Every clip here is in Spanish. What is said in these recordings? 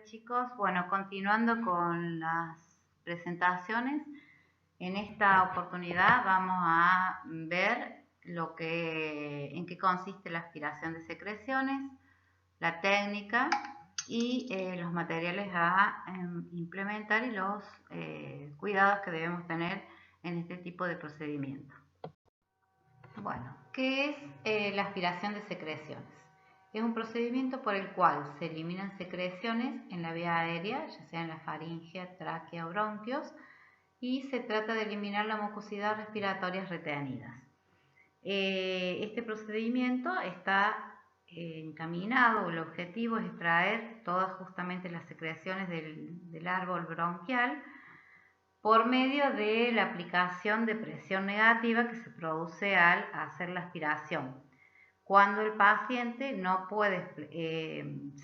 chicos. Bueno, continuando con las presentaciones, en esta oportunidad vamos a ver en qué consiste la aspiración de secreciones, la técnica y los materiales a implementar y los cuidados que debemos tener en este tipo de procedimiento. Bueno, ¿qué es la aspiración de secreciones? Es un procedimiento por el cual se eliminan secreciones en la vía aérea, ya sea en la faringe, tráquea o bronquios, y se trata de eliminar la mucosidad respiratoria retenidas. Este procedimiento está encaminado, el objetivo es extraer todas justamente las secreciones del árbol bronquial por medio de la aplicación de presión negativa que se produce al hacer la aspiración, cuando el paciente no puede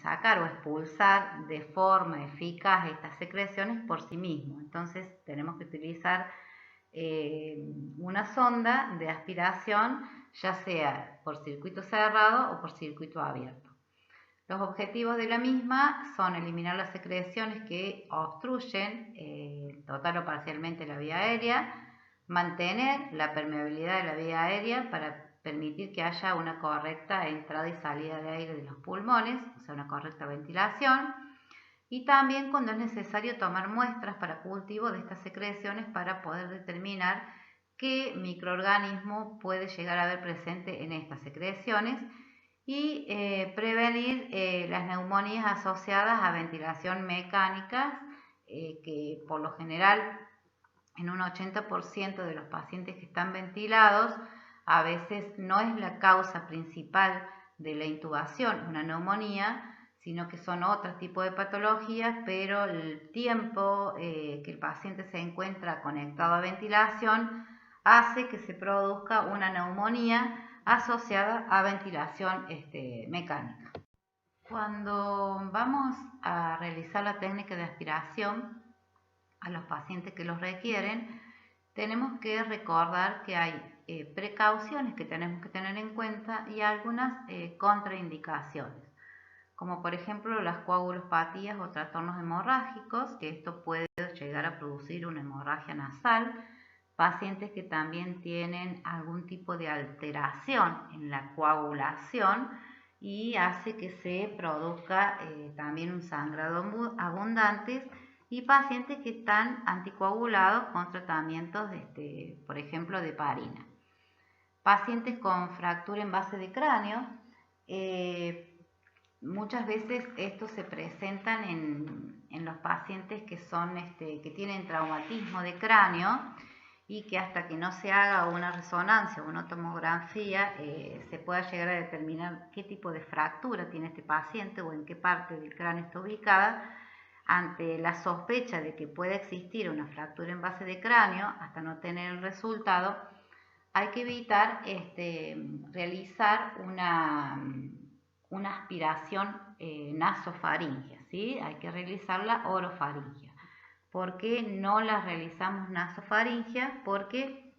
sacar o expulsar de forma eficaz estas secreciones por sí mismo. Entonces tenemos que utilizar una sonda de aspiración, ya sea por circuito cerrado o por circuito abierto. Los objetivos de la misma son eliminar las secreciones que obstruyen total o parcialmente la vía aérea, mantener la permeabilidad de la vía aérea para permitir que haya una correcta entrada y salida de aire de los pulmones, o sea, una correcta ventilación, y también cuando es necesario tomar muestras para cultivo de estas secreciones para poder determinar qué microorganismo puede llegar a haber presente en estas secreciones y prevenir las neumonías asociadas a ventilación mecánica, que por lo general en un 80% de los pacientes que están ventilados a veces no es la causa principal de la intubación, una neumonía, sino que son otro tipo de patologías, pero el tiempo que el paciente se encuentra conectado a ventilación hace que se produzca una neumonía asociada a ventilación mecánica. Cuando vamos a realizar la técnica de aspiración a los pacientes que los requieren, tenemos que recordar que hay precauciones que tenemos que tener en cuenta y algunas contraindicaciones, como por ejemplo las coagulopatías o trastornos hemorrágicos, que esto puede llegar a producir una hemorragia nasal, pacientes que también tienen algún tipo de alteración en la coagulación y hace que se produzca también un sangrado abundante, y pacientes que están anticoagulados con tratamientos, por ejemplo, de heparina. Pacientes con fractura en base de cráneo, muchas veces estos se presentan en los pacientes que tienen traumatismo de cráneo y que hasta que no se haga una resonancia o una tomografía se pueda llegar a determinar qué tipo de fractura tiene este paciente o en qué parte del cráneo está ubicada. Ante la sospecha de que pueda existir una fractura en base de cráneo, hasta no tener el resultado, hay que evitar realizar una aspiración nasofaringea, ¿sí? Hay que realizarla orofaringea. ¿Por qué no la realizamos nasofaringea? Porque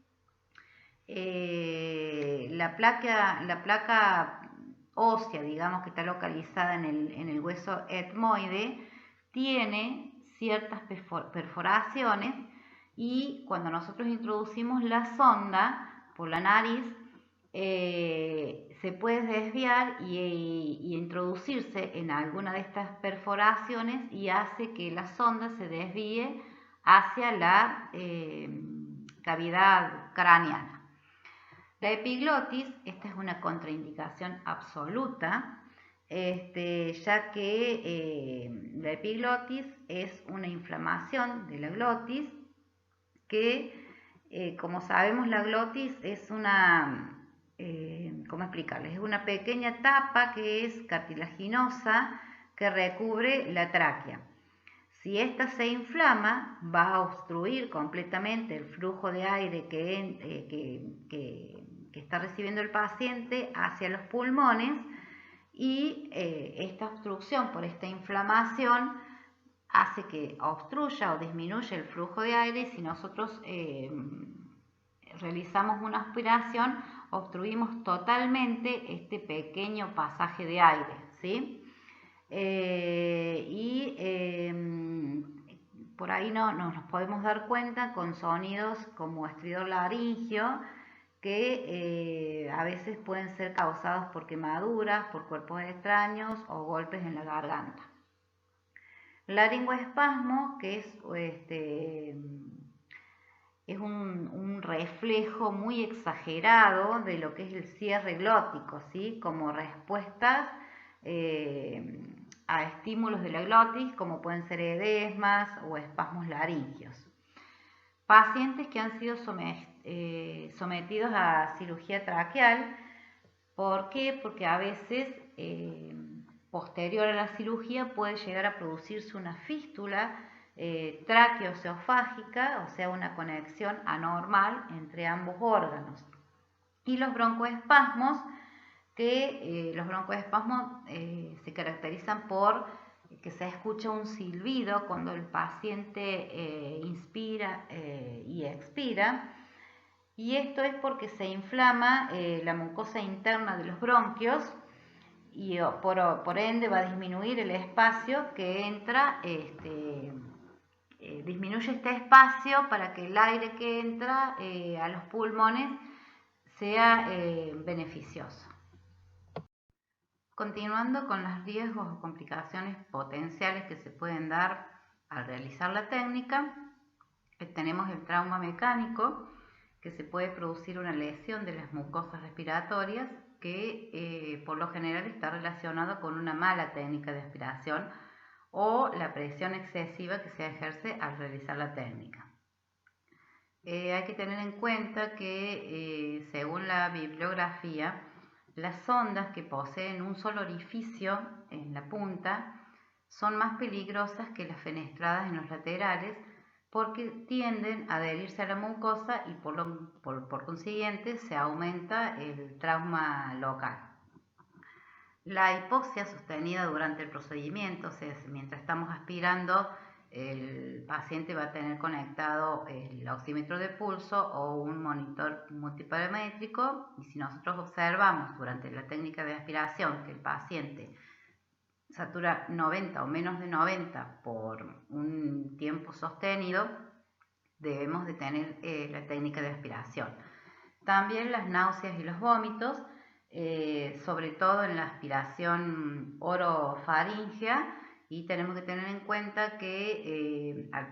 la placa ósea, digamos, que está localizada en el hueso etmoide, tiene ciertas perforaciones, y cuando nosotros introducimos la sonda por la nariz, se puede desviar y introducirse en alguna de estas perforaciones y hace que la sonda se desvíe hacia la cavidad craneana. La epiglotis, esta es una contraindicación absoluta, ya que la epiglotis es una inflamación de la glotis que, como sabemos, la glotis es ¿cómo explicarles? Es una pequeña tapa que es cartilaginosa que recubre la tráquea. Si ésta se inflama, va a obstruir completamente el flujo de aire que está recibiendo el paciente hacia los pulmones, y esta obstrucción por esta inflamación hace que obstruya o disminuya el flujo de aire. Si nosotros realizamos una aspiración, obstruimos totalmente este pequeño pasaje de aire, ¿sí? ahí no nos podemos dar cuenta con sonidos como estridor laringio, que a veces pueden ser causados por quemaduras, por cuerpos extraños o golpes en la garganta. Laringoespasmo, que es un reflejo muy exagerado de lo que es el cierre glótico, ¿sí? Como respuestas a estímulos de la glotis, como pueden ser edesmas o espasmos laringios. Pacientes que han sido sometidos a cirugía traqueal. ¿Por qué? Porque a veces posterior a la cirugía puede llegar a producirse una fístula tráqueo-esoфágica, o sea, una conexión anormal entre ambos órganos. Y los broncoespasmos, que los broncoespasmos se caracterizan por que se escucha un silbido cuando el paciente inspira y expira, y esto es porque se inflama la mucosa interna de los bronquios y por ende va a disminuir el espacio que entra, disminuye este espacio para que el aire que entra a los pulmones sea beneficioso. Continuando con los riesgos o complicaciones potenciales que se pueden dar al realizar la técnica, tenemos el trauma mecánico, que se puede producir una lesión de las mucosas respiratorias que por lo general está relacionado con una mala técnica de aspiración o la presión excesiva que se ejerce al realizar la técnica. Hay que tener en cuenta que según la bibliografía, las sondas que poseen un solo orificio en la punta son más peligrosas que las fenestradas en los laterales, porque tienden a adherirse a la mucosa y por consiguiente se aumenta el trauma local. La hipoxia sostenida durante el procedimiento, o sea, mientras estamos aspirando, el paciente va a tener conectado el oxímetro de pulso o un monitor multiparamétrico, y si nosotros observamos durante la técnica de aspiración que el paciente satura 90 o menos de 90 por un tiempo sostenido, debemos de tener la técnica de aspiración. También las náuseas y los vómitos, sobre todo en la aspiración orofaringea, y tenemos que tener en cuenta que al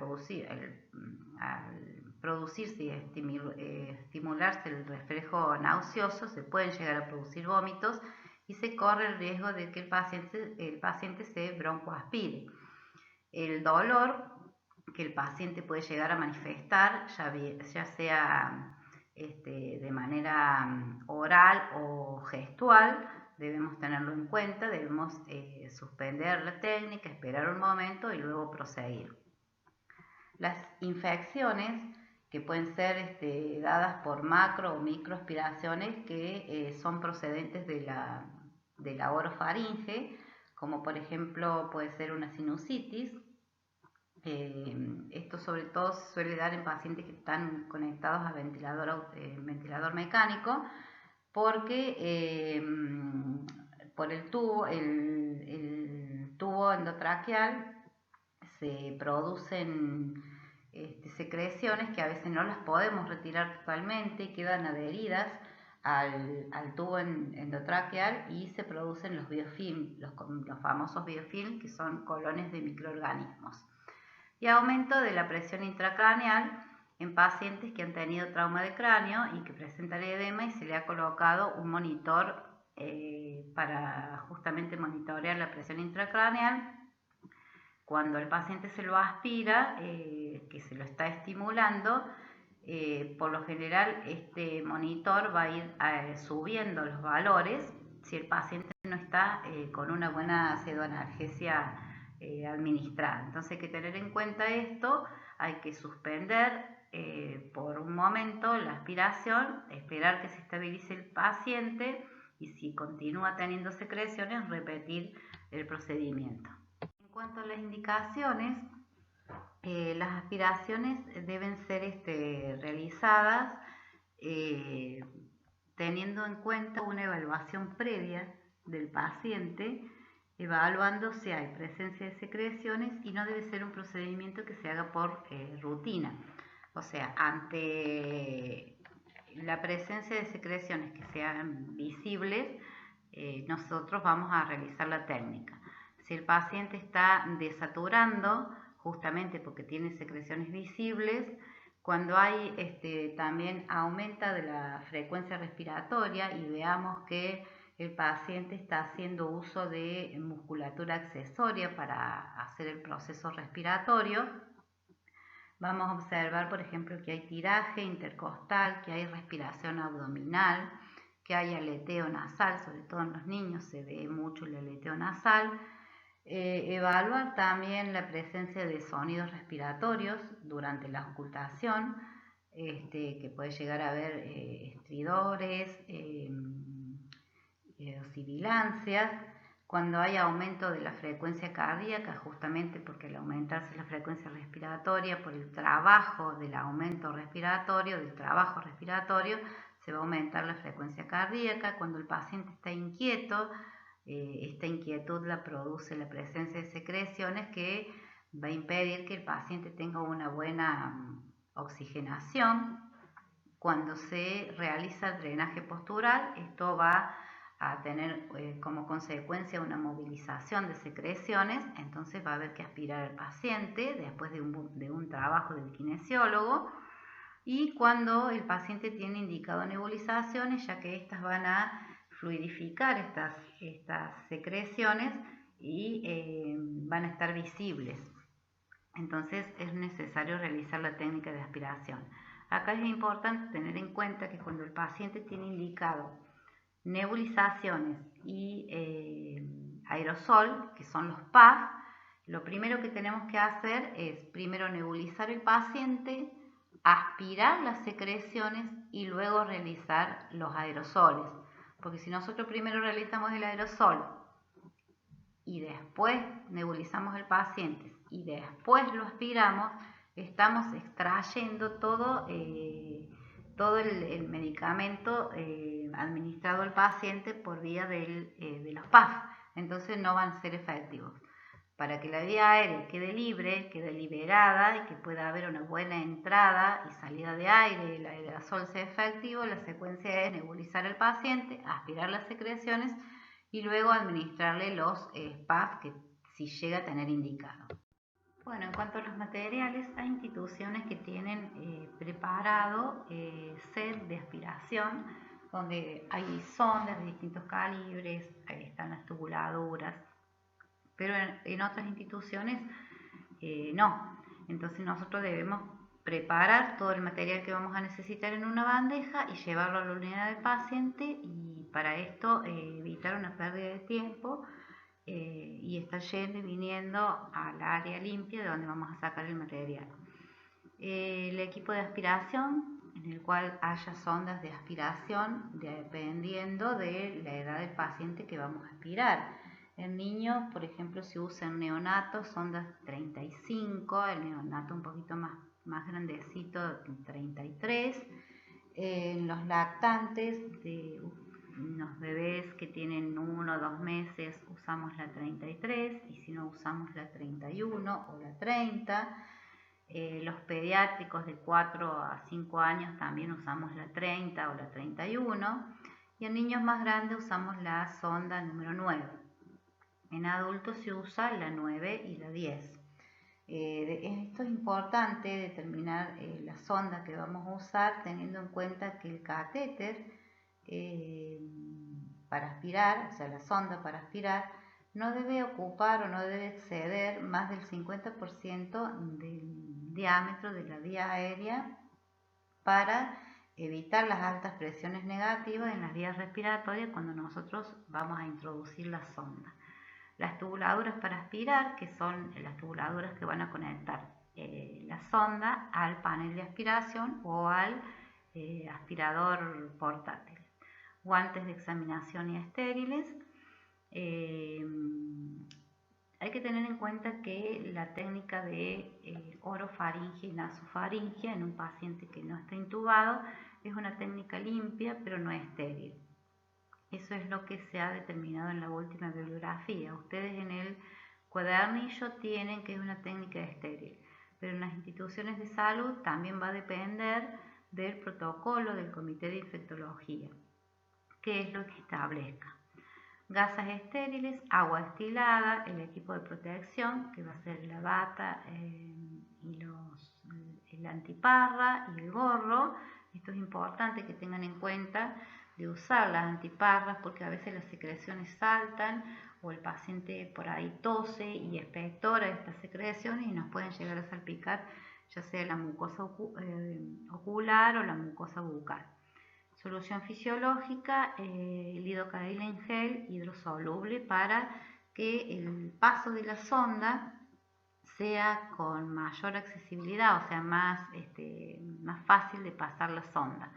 producirse y estimularse el reflejo nauseoso, se pueden llegar a producir vómitos y se corre el riesgo de que el paciente se broncoaspire. El dolor que el paciente puede llegar a manifestar, ya sea de manera oral o gestual, debemos tenerlo en cuenta, debemos suspender la técnica, esperar un momento y luego proseguir. Las infecciones que pueden ser dadas por macro o microaspiraciones que son procedentes de la orofaringe, como por ejemplo puede ser una sinusitis. Esto sobre todo se suele dar en pacientes que están conectados a ventilador mecánico, porque por el tubo endotraqueal se producen secreciones que a veces no las podemos retirar totalmente y quedan adheridas al tubo endotraqueal, y se producen los biofilm, los famosos biofilm, que son colones de microorganismos. Y aumento de la presión intracraneal en pacientes que han tenido trauma de cráneo y que presentan edema, y se le ha colocado un monitor para justamente monitorear la presión intracraneal. Cuando el paciente se lo aspira, que se lo está estimulando, por lo general este monitor va a ir subiendo los valores si el paciente no está con una buena pseudoanalgesia administrada. Entonces hay que tener en cuenta esto, hay que suspender por un momento la aspiración, esperar que se estabilice el paciente, y si continúa teniendo secreciones, repetir el procedimiento. En cuanto a las indicaciones, las aspiraciones deben ser realizadas teniendo en cuenta una evaluación previa del paciente evaluando si hay presencia de secreciones, y no debe ser un procedimiento que se haga por rutina. O sea, ante la presencia de secreciones que sean visibles, nosotros vamos a realizar la técnica. Si el paciente está desaturando, justamente porque tiene secreciones visibles, cuando hay también aumenta de la frecuencia respiratoria y veamos que el paciente está haciendo uso de musculatura accesoria para hacer el proceso respiratorio, vamos a observar, por ejemplo, que hay tiraje intercostal, que hay respiración abdominal, que hay aleteo nasal, sobre todo en los niños se ve mucho el aleteo nasal. Evaluar también la presencia de sonidos respiratorios durante la auscultación, que puede llegar a haber estridores, sibilancias. Cuando hay aumento de la frecuencia cardíaca, justamente porque al aumentarse la frecuencia respiratoria por el trabajo del aumento respiratorio, del trabajo respiratorio, se va a aumentar la frecuencia cardíaca. Cuando el paciente está inquieto, esta inquietud la produce la presencia de secreciones que va a impedir que el paciente tenga una buena oxigenación. Cuando se realiza el drenaje postural, esto va a tener como consecuencia una movilización de secreciones, entonces va a haber que aspirar al paciente después de un trabajo del kinesiólogo. Y cuando el paciente tiene indicado nebulizaciones, ya que estas van a fluidificar estas secreciones y van a estar visibles, entonces es necesario realizar la técnica de aspiración. Acá es importante tener en cuenta que cuando el paciente tiene indicado nebulizaciones y aerosol, que son los PAF, lo primero que tenemos que hacer es primero nebulizar el paciente, aspirar las secreciones y luego realizar los aerosoles. Porque si nosotros primero realizamos el aerosol y después nebulizamos el paciente y después lo aspiramos, estamos extrayendo todo el medicamento administrado al paciente por vía de los PAF. Entonces no van a ser efectivos. Para que la vía aérea quede libre, quede liberada y que pueda haber una buena entrada y salida de aire y el aerosol sea efectivo, la secuencia es nebulizar al paciente, aspirar las secreciones y luego administrarle los PAF que si llega a tener indicado. Bueno, en cuanto a los materiales, hay instituciones que tienen preparado set de aspiración, donde hay sondas de distintos calibres, ahí están las tubuladuras, pero en otras instituciones no. Entonces nosotros debemos preparar todo el material que vamos a necesitar en una bandeja y llevarlo a la unidad del paciente, y para esto evitar una pérdida de tiempo y estar yendo y viniendo al área limpia de donde vamos a sacar el material. El equipo de aspiración, en el cual haya sondas de aspiración dependiendo de la edad del paciente que vamos a aspirar. En niños, por ejemplo, se usan neonatos, sondas 35, el neonato un poquito más grandecito, 33. En los lactantes, de los bebés que tienen 1 o 2 meses, usamos la 33, y si no usamos la 31 o la 30. Los pediátricos de 4 a 5 años también usamos la 30 o la 31, y en niños más grandes usamos la sonda número 9. En adultos se usa la 9 y la 10. Esto es importante determinar la sonda que vamos a usar, teniendo en cuenta que el catéter para aspirar, o sea la sonda para aspirar, no debe ocupar o no debe exceder más del 50% del diámetro de la vía aérea, para evitar las altas presiones negativas en las vías respiratorias cuando nosotros vamos a introducir la sonda. Las tubuladuras para aspirar, que son las tubuladuras que van a conectar la sonda al panel de aspiración o al aspirador portátil. Guantes de examinación y estériles. Hay que tener en cuenta que la técnica de orofaringe y nasofaringe en un paciente que no está intubado es una técnica limpia pero no estéril. Eso es lo que se ha determinado en la última bibliografía. Ustedes en el cuadernillo tienen que es una técnica estéril, pero en las instituciones de salud también va a depender del protocolo del Comité de Infectología, que es lo que establezca. Gasas estériles, agua destilada, el equipo de protección, que va a ser la bata y el antiparra y el gorro. Esto es importante que tengan en cuenta de usar las antiparras porque a veces las secreciones saltan o el paciente por ahí tose y expectora estas secreciones y nos pueden llegar a salpicar ya sea la mucosa ocular o la mucosa bucal. Solución fisiológica, lidocaína en gel hidrosoluble para que el paso de la sonda sea con mayor accesibilidad, o sea, más fácil de pasar la sonda.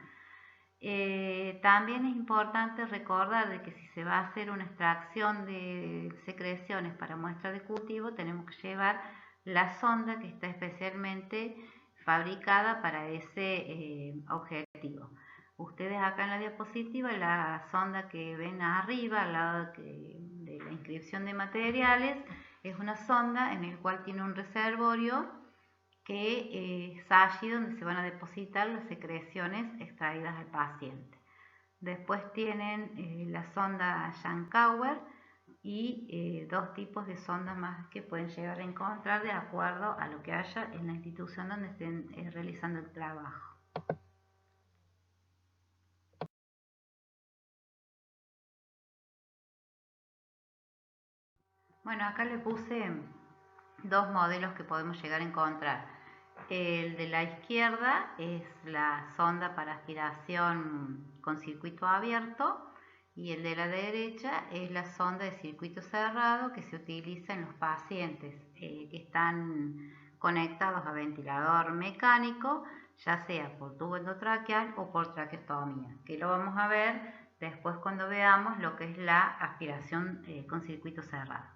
También es importante recordar de que si se va a hacer una extracción de secreciones para muestra de cultivo, tenemos que llevar la sonda que está especialmente fabricada para ese objetivo. Ustedes acá en la diapositiva, la sonda que ven arriba, al lado de la inscripción de materiales, es una sonda en el cual tiene un reservorio que es allí donde se van a depositar las secreciones extraídas al paciente. Después tienen la sonda Yankauer y dos tipos de sondas más que pueden llegar a encontrar de acuerdo a lo que haya en la institución donde estén realizando el trabajo. Bueno, acá le puse dos modelos que podemos llegar a encontrar. El de la izquierda es la sonda para aspiración con circuito abierto y el de la derecha es la sonda de circuito cerrado que se utiliza en los pacientes que están conectados a ventilador mecánico, ya sea por tubo endotraqueal o por traqueotomía, que lo vamos a ver después cuando veamos lo que es la aspiración con circuito cerrado.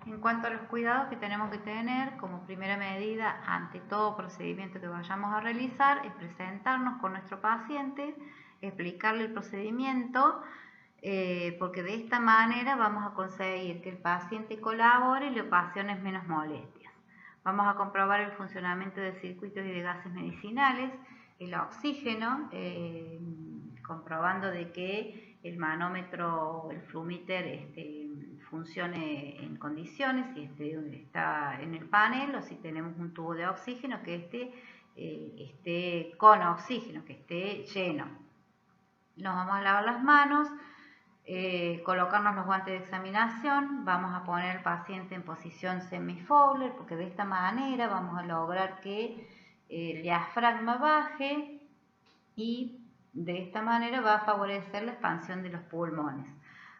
En cuanto a los cuidados que tenemos que tener, como primera medida ante todo procedimiento que vayamos a realizar, es presentarnos con nuestro paciente, explicarle el procedimiento, porque de esta manera vamos a conseguir que el paciente colabore y le ocasione menos molestias. Vamos a comprobar el funcionamiento de circuitos y de gases medicinales, el oxígeno, comprobando de que el manómetro, el flumíter, funcione en condiciones, si está en el panel o si tenemos un tubo de oxígeno que esté con oxígeno, que esté lleno. Nos vamos a lavar las manos, colocarnos los guantes de examinación, vamos a poner al paciente en posición semi-Fowler porque de esta manera vamos a lograr que el diafragma baje y de esta manera va a favorecer la expansión de los pulmones.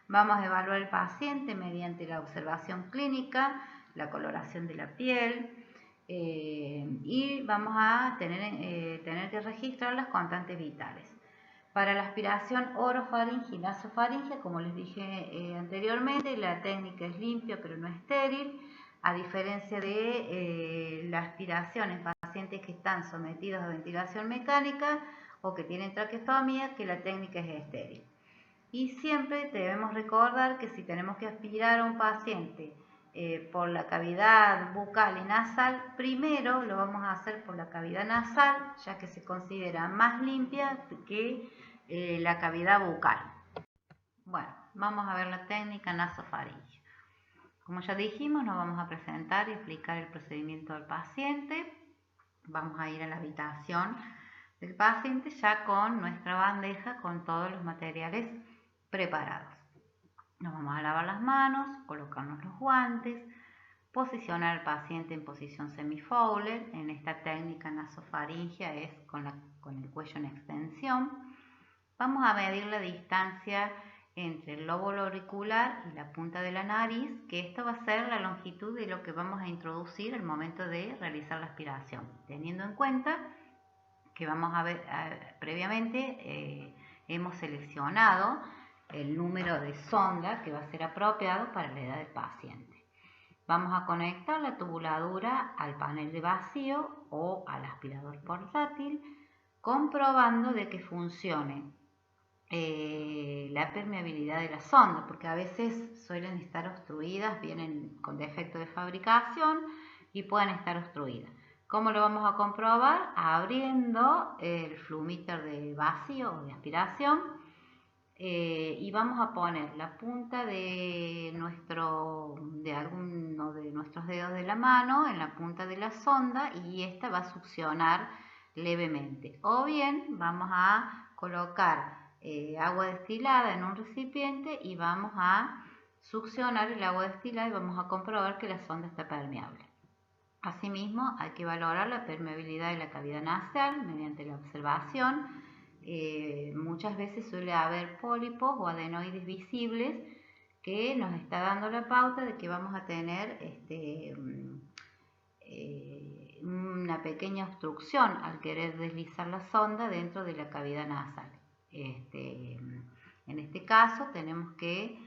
Vamos a evaluar al paciente mediante la observación clínica, la coloración de la piel y vamos a tener que registrar las constantes vitales. Para la aspiración orofaringe y nasofaringe, como les dije anteriormente, la técnica es limpia pero no estéril, a diferencia de la aspiración en pacientes que están sometidos a ventilación mecánica o que tienen traqueostomía, que la técnica es estéril. Y siempre debemos recordar que si tenemos que aspirar a un paciente por la cavidad bucal y nasal, primero lo vamos a hacer por la cavidad nasal, ya que se considera más limpia que la cavidad bucal. Bueno, vamos a ver la técnica nasofaringe. Como ya dijimos, nos vamos a presentar y explicar el procedimiento del paciente. Vamos a ir a la habitación del paciente ya con nuestra bandeja con todos los materiales preparados. Nos vamos a lavar las manos, colocarnos los guantes, posicionar al paciente en posición semi-Fowler. En esta técnica nasofaringea es con el cuello en extensión. Vamos a medir la distancia entre el lóbulo auricular y la punta de la nariz, que esto va a ser la longitud de lo que vamos a introducir al momento de realizar la aspiración, teniendo en cuenta que vamos a ver previamente hemos seleccionado el número de sonda que va a ser apropiado para la edad del paciente. Vamos a conectar la tubuladura al panel de vacío o al aspirador portátil, comprobando de que funcione la permeabilidad de la sonda, porque a veces suelen estar obstruidas, vienen con defecto de fabricación y pueden estar obstruidas. ¿Cómo lo vamos a comprobar? Abriendo el flumíter de vacío o de aspiración, y vamos a poner la punta de alguno de nuestros dedos de la mano en la punta de la sonda, y esta va a succionar levemente. O bien vamos a colocar agua destilada en un recipiente y vamos a succionar el agua destilada y vamos a comprobar que la sonda está permeable. Asimismo, hay que valorar la permeabilidad de la cavidad nasal mediante la observación. Muchas veces suele haber pólipos o adenoides visibles que nos está dando la pauta de que vamos a tener una pequeña obstrucción al querer deslizar la sonda dentro de la cavidad nasal. En este caso tenemos que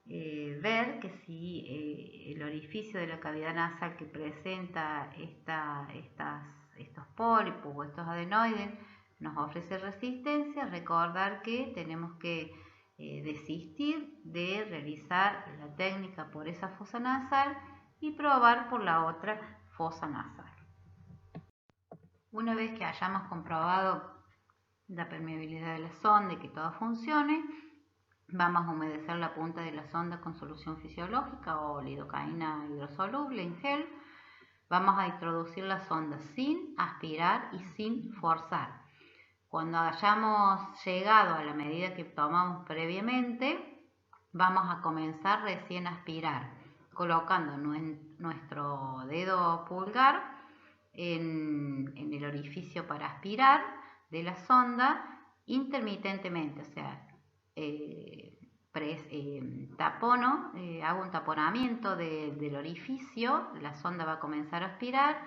ver que si el orificio de la cavidad nasal que presenta estos pólipos o estos adenoides nos ofrece resistencia, recordar que tenemos que desistir de realizar la técnica por esa fosa nasal y probar por la otra fosa nasal. Una vez que hayamos comprobado la permeabilidad de la sonda y que todo funcione, vamos a humedecer la punta de la sonda con solución fisiológica o lidocaína hidrosoluble en gel. Vamos a introducir la sonda sin aspirar y sin forzar. Cuando hayamos llegado a la medida que tomamos previamente, vamos a comenzar recién a aspirar, colocando nuestro dedo pulgar en el orificio para aspirar de la sonda intermitentemente, o sea, hago un taponamiento del orificio, la sonda va a comenzar a aspirar,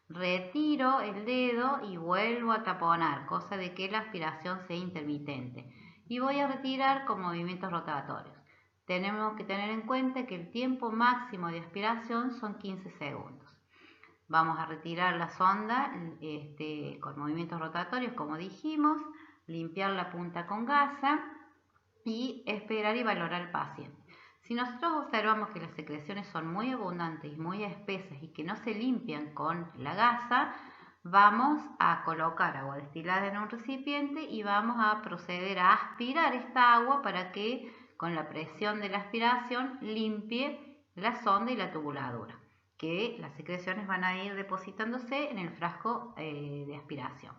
retiro el dedo y vuelvo a taponar, cosa de que la aspiración sea intermitente, y voy a retirar con movimientos rotatorios. Tenemos que tener en cuenta que el tiempo máximo de aspiración son 15 segundos. Vamos a retirar la sonda con movimientos rotatorios, como dijimos, limpiar la punta con gasa y esperar y valorar al paciente. Si nosotros observamos que las secreciones son muy abundantes y muy espesas y que no se limpian con la gasa, vamos a colocar agua destilada en un recipiente y vamos a proceder a aspirar esta agua para que con la presión de la aspiración limpie la sonda y la tubuladura, que las secreciones van a ir depositándose en el frasco de aspiración.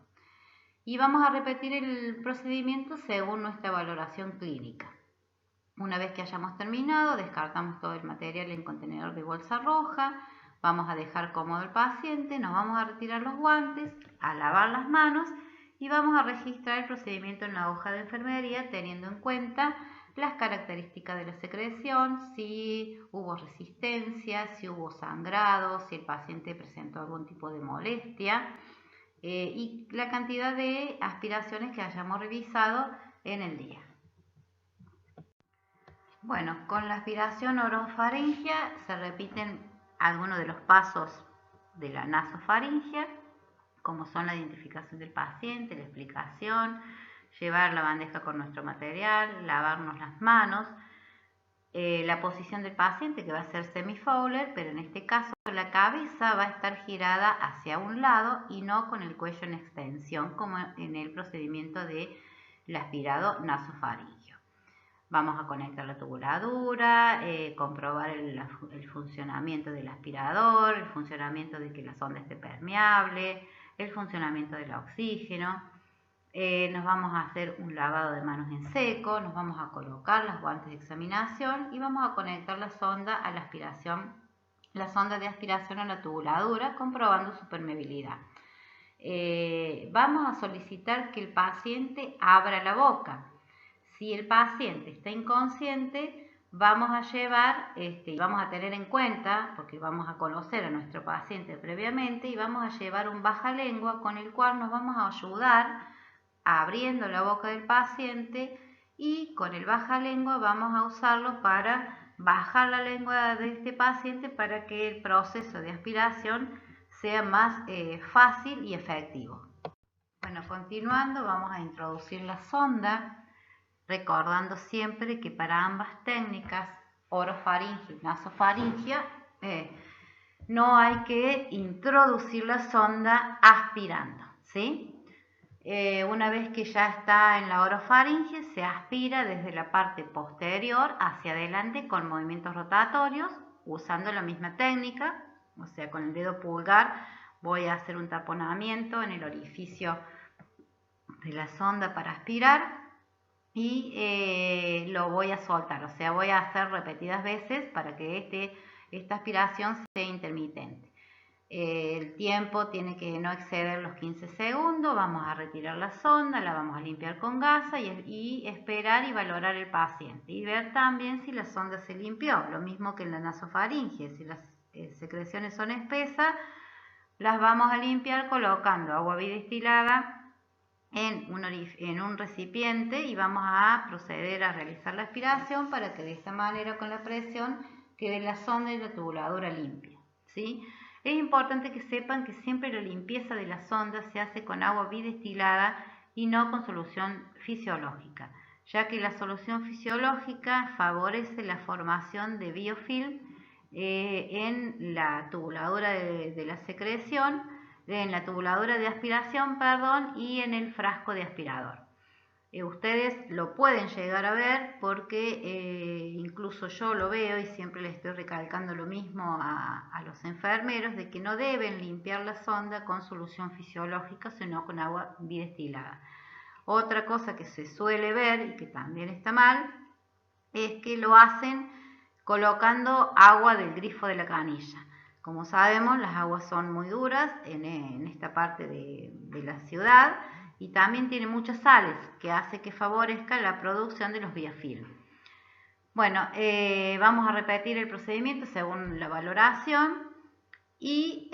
Y vamos a repetir el procedimiento según nuestra valoración clínica. Una vez que hayamos terminado, descartamos todo el material en contenedor de bolsa roja, vamos a dejar cómodo al paciente, nos vamos a retirar los guantes, a lavar las manos y vamos a registrar el procedimiento en la hoja de enfermería teniendo en cuenta las características de la secreción, si hubo resistencia, si hubo sangrado, si el paciente presentó algún tipo de molestia y la cantidad de aspiraciones que hayamos realizado en el día. Bueno, con la aspiración orofaringea se repiten algunos de los pasos de la nasofaringea, como son la identificación del paciente, la explicación, llevar la bandeja con nuestro material, lavarnos las manos, la posición del paciente que va a ser semi-Fowler, pero en este caso la cabeza va a estar girada hacia un lado y no con el cuello en extensión como en el procedimiento del aspirado nasofaringeo. Vamos a conectar la tubuladura, comprobar el funcionamiento del aspirador, el funcionamiento de que la sonda esté permeable, el funcionamiento del oxígeno. Nos vamos a hacer un lavado de manos en seco, nos vamos a colocar los guantes de examinación y vamos a conectar la sonda a la sonda de aspiración a la tubuladura, comprobando su permeabilidad. Vamos a solicitar que el paciente abra la boca. Si el paciente está inconsciente, vamos a llevar, y vamos a tener en cuenta, porque vamos a conocer a nuestro paciente previamente, y vamos a llevar un bajalengua con el cual nos vamos a ayudar abriendo la boca del paciente, y con el bajalengua vamos a usarlo para bajar la lengua de este paciente para que el proceso de aspiración sea más fácil y efectivo. Bueno, continuando, vamos a introducir la sonda recordando siempre que para ambas técnicas, orofaringe y nasofaringia, no hay que introducir la sonda aspirando, ¿sí? Una vez que ya está en la orofaringe, se aspira desde la parte posterior hacia adelante con movimientos rotatorios, usando la misma técnica, o sea, con el dedo pulgar voy a hacer un taponamiento en el orificio de la sonda para aspirar y lo voy a soltar, o sea, voy a hacer repetidas veces para que esta aspiración sea intermitente. El tiempo tiene que no exceder los 15 segundos, vamos a retirar la sonda, la vamos a limpiar con gasa y esperar y valorar el paciente y ver también si la sonda se limpió, lo mismo que en la nasofaringe, si las secreciones son espesas, las vamos a limpiar colocando agua bidestilada en un recipiente y vamos a proceder a realizar la aspiración para que de esta manera con la presión quede la sonda y la tubuladura limpia, ¿sí? Es importante que sepan que siempre la limpieza de la sonda se hace con agua bidestilada y no con solución fisiológica, ya que la solución fisiológica favorece la formación de biofilm en la tubuladura de la secreción, en la tubuladura de aspiración, perdón, y en el frasco de aspirador. Ustedes lo pueden llegar a ver porque incluso yo lo veo y siempre les estoy recalcando lo mismo a los enfermeros de que no deben limpiar la sonda con solución fisiológica sino con agua bidestilada. Otra cosa que se suele ver y que también está mal es que lo hacen colocando agua del grifo de la canilla. Como sabemos, las aguas son muy duras en esta parte de la ciudad y también tiene muchas sales que hace que favorezca la producción de los biofilm. Bueno, vamos a repetir el procedimiento según la valoración y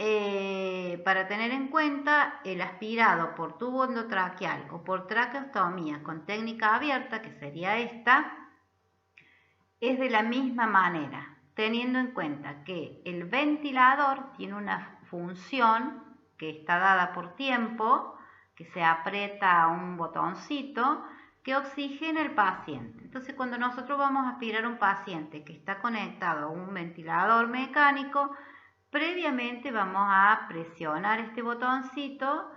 para tener en cuenta el aspirado por tubo endotraqueal o por traqueostomía con técnica abierta, que sería esta, es de la misma manera, teniendo en cuenta que el ventilador tiene una función que está dada por tiempo, que se aprieta un botoncito que oxigena al paciente. Entonces, cuando nosotros vamos a aspirar a un paciente que está conectado a un ventilador mecánico, previamente vamos a presionar este botoncito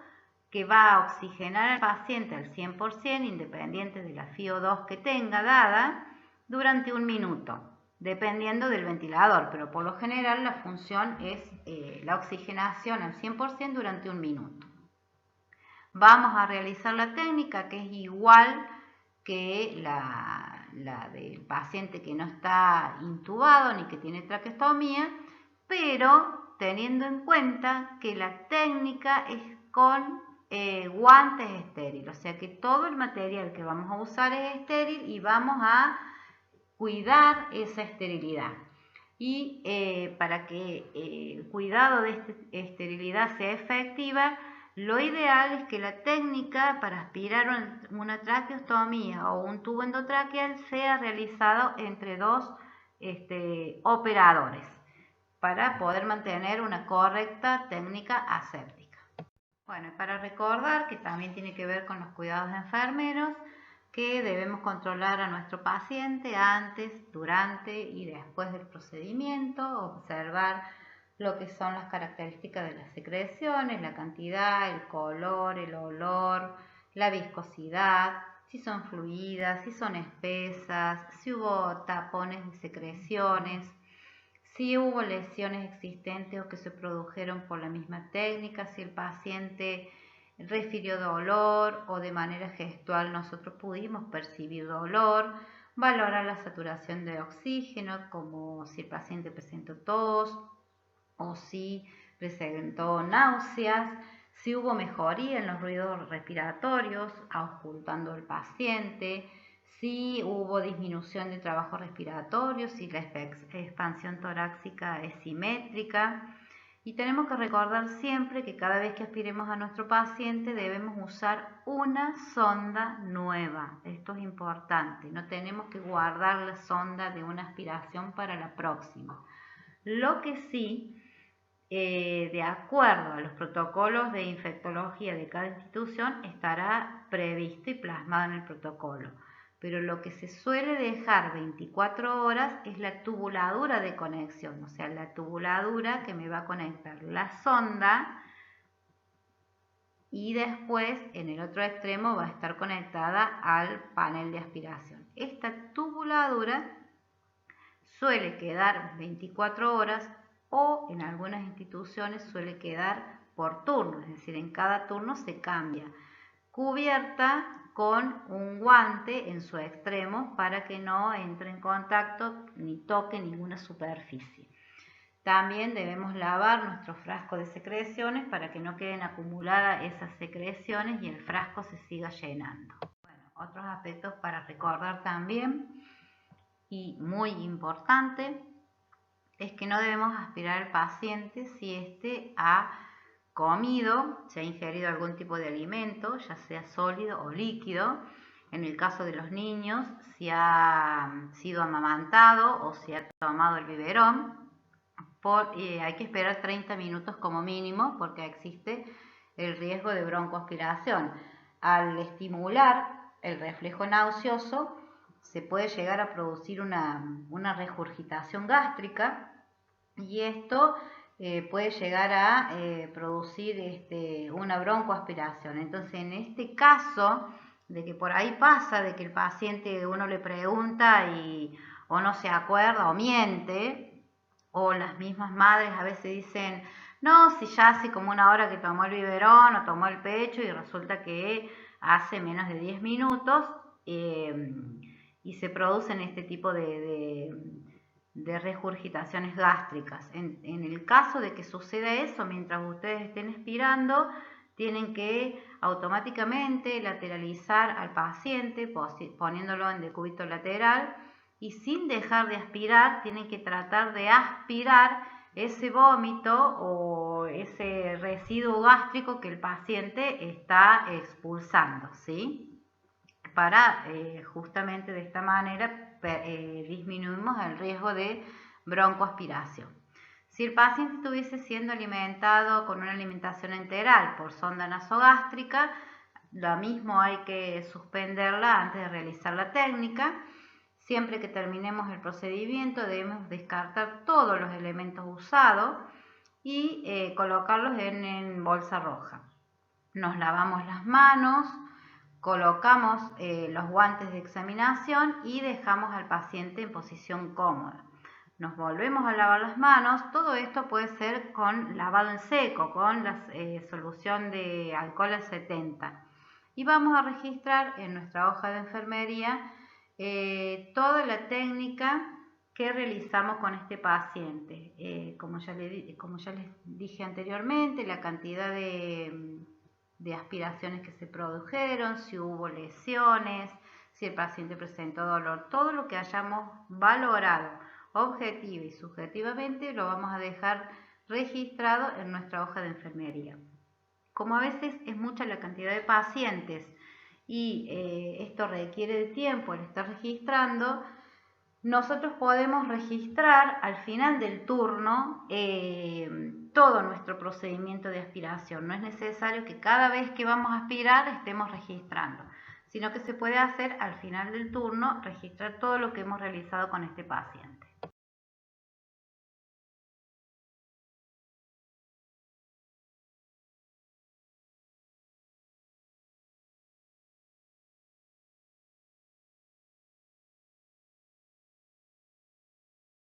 que va a oxigenar al paciente al 100%, independiente de la FiO2 que tenga dada, durante 1 minuto, dependiendo del ventilador, pero por lo general la función es la oxigenación al 100% durante 1 minuto. Vamos a realizar la técnica que es igual que la del paciente que no está intubado ni que tiene traqueostomía, pero teniendo en cuenta que la técnica es con guantes estériles, o sea que todo el material que vamos a usar es estéril y vamos a cuidar esa esterilidad. Y para que el cuidado de esta esterilidad sea efectiva, lo ideal es que la técnica para aspirar una traqueostomía o un tubo endotraqueal sea realizado entre dos operadores para poder mantener una correcta técnica aséptica. Bueno, para recordar que también tiene que ver con los cuidados de enfermeros, que debemos controlar a nuestro paciente antes, durante y después del procedimiento, observar lo que son las características de las secreciones, la cantidad, el color, el olor, la viscosidad, si son fluidas, si son espesas, si hubo tapones de secreciones, si hubo lesiones existentes o que se produjeron por la misma técnica, si el paciente refirió dolor o de manera gestual nosotros pudimos percibir dolor, valorar la saturación de oxígeno, como si el paciente presentó tos o si presentó náuseas, si hubo mejoría en los ruidos respiratorios, auscultando al paciente, si hubo disminución de trabajo respiratorio, si la expansión torácica es simétrica. Y tenemos que recordar siempre que cada vez que aspiremos a nuestro paciente debemos usar una sonda nueva. Esto es importante, no tenemos que guardar la sonda de una aspiración para la próxima. Lo que sí, de acuerdo a los protocolos de infectología de cada institución, estará previsto y plasmado en el protocolo. pero lo que se suele dejar 24 horas es la tubuladura de conexión, o sea, la tubuladura que me va a conectar la sonda y después en el otro extremo va a estar conectada al panel de aspiración. Esta tubuladura suele quedar 24 horas o en algunas instituciones suele quedar por turno, es decir, en cada turno se cambia, cubierta con un guante en su extremo para que no entre en contacto ni toque ninguna superficie. También debemos lavar nuestro frasco de secreciones para que no queden acumuladas esas secreciones y el frasco se siga llenando. Bueno, otros aspectos para recordar también y muy importante es que no debemos aspirar al paciente si éste ha comido, se ha ingerido algún tipo de alimento, ya sea sólido o líquido. En el caso de los niños, si ha sido amamantado o si ha tomado el biberón, hay que esperar 30 minutos como mínimo porque existe el riesgo de broncoaspiración. Al estimular el reflejo nauseoso, se puede llegar a producir una regurgitación gástrica y esto puede llegar a producir una broncoaspiración. Entonces, en este caso, de que por ahí pasa, de que el paciente uno le pregunta o no se acuerda o miente, o las mismas madres a veces dicen, no, si ya hace como una hora que tomó el biberón o tomó el pecho y resulta que hace menos de 10 minutos y se producen este tipo de regurgitaciones gástricas. En el caso de que suceda eso, mientras ustedes estén expirando, tienen que automáticamente lateralizar al paciente poniéndolo en decúbito lateral y sin dejar de aspirar, tienen que tratar de aspirar ese vómito o ese residuo gástrico que el paciente está expulsando, ¿sí? Para justamente de esta manera disminuimos el riesgo de broncoaspiración. Si el paciente estuviese siendo alimentado con una alimentación enteral por sonda nasogástrica, lo mismo hay que suspenderla antes de realizar la técnica. Siempre que terminemos el procedimiento debemos descartar todos los elementos usados y colocarlos en bolsa roja. Nos lavamos las manos, colocamos los guantes de examinación y dejamos al paciente en posición cómoda. Nos volvemos a lavar las manos. Todo esto puede ser con lavado en seco, con la solución de alcohol al 70. Y vamos a registrar en nuestra hoja de enfermería toda la técnica que realizamos con este paciente. Como ya les dije anteriormente, la cantidad de aspiraciones que se produjeron, si hubo lesiones, si el paciente presentó dolor, todo lo que hayamos valorado objetiva y subjetivamente lo vamos a dejar registrado en nuestra hoja de enfermería. Como a veces es mucha la cantidad de pacientes y esto requiere de tiempo al estar registrando, nosotros podemos registrar al final del turno todo nuestro procedimiento de aspiración. No es necesario que cada vez que vamos a aspirar estemos registrando, sino que se puede hacer al final del turno, registrar todo lo que hemos realizado con este paciente.